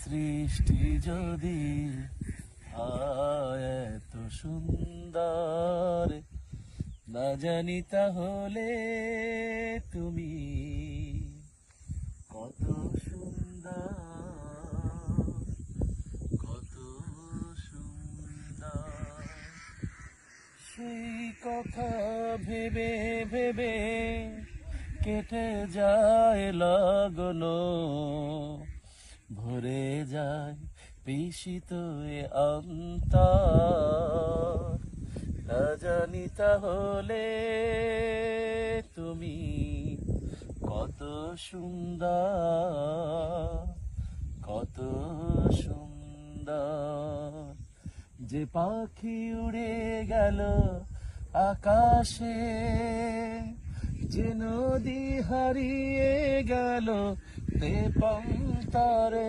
সৃষ্টি যদি হয় এত সুন্দর, না জানি তাহলে তুমি কত সুন্দর, কত সুন্দর। সেই কথা ভেবে ভেবে কেটে যায় লগন, ভরে যায় পিশিত এ অন্তর, না জানি তাহলে তুমি কত সুন্দর, কত সুন্দর। যে পাখি উড়ে গেল আকাশে, যে নদী হারিয়ে গেল তে পান্তরে।